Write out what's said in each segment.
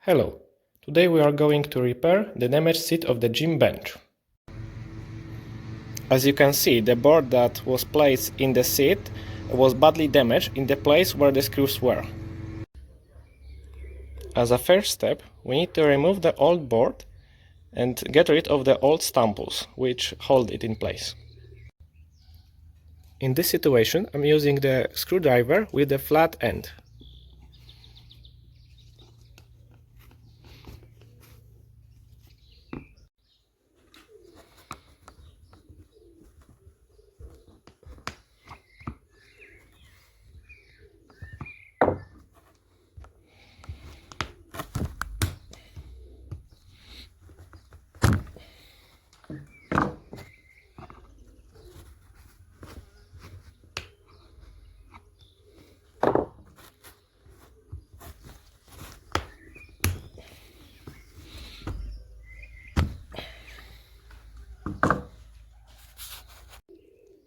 Hello, today we are going to repair the damaged seat of the gym bench. As you can see, the board that was placed in the seat was badly damaged in the place where the screws were. As a first step, we need to remove the old board and get rid of the old staples which hold it in place. In this situation, I'm using the screwdriver with the flat end.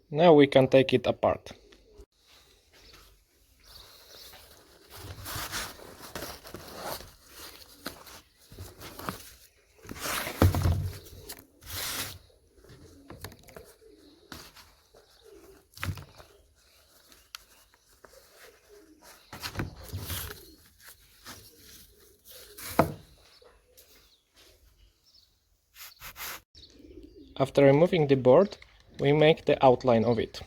Now we can take it apart. After removing the board, we make the outline of it.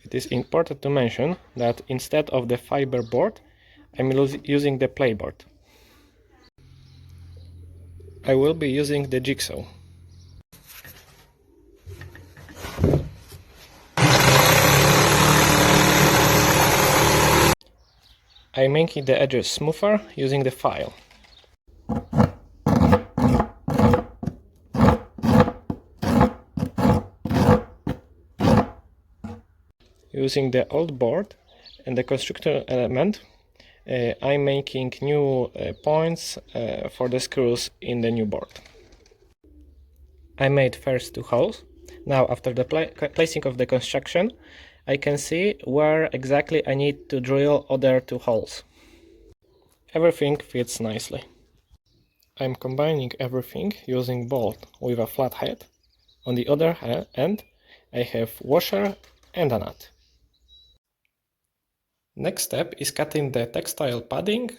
It is important to mention that instead of the fiber board, I'm using the playboard. I will be using the jigsaw. I'm making the edges smoother using the file. Using the old board and the constructor element, I'm making new points for the screws in the new board. I made first 2 holes. Now, after the placing of the construction, I can see where exactly I need to drill other 2 holes. Everything fits nicely. I'm combining everything using bolt with a flat head. On the other end, I have washer and a nut. Next step is cutting the textile padding,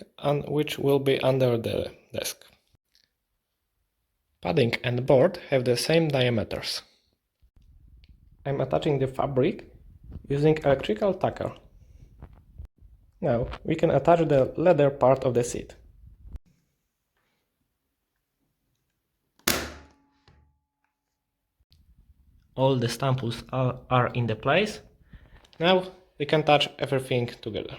which will be under the desk. Padding and board have the same diameters. I'm attaching the fabric using electrical tacker. Now we can attach the leather part of the seat. All the staples are in the place. Now we can touch everything together.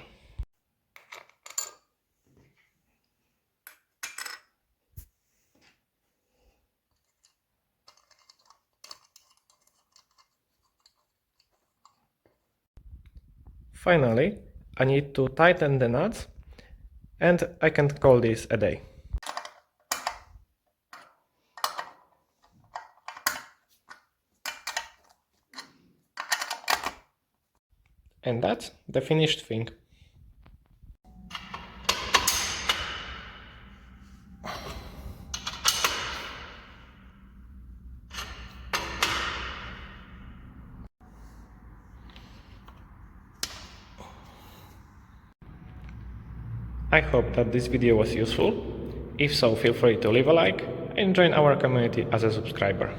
Finally, I need to tighten the nuts, and I can call this a day. And that's the finished thing. I hope that this video was useful. If so, feel free to leave a like and join our community as a subscriber.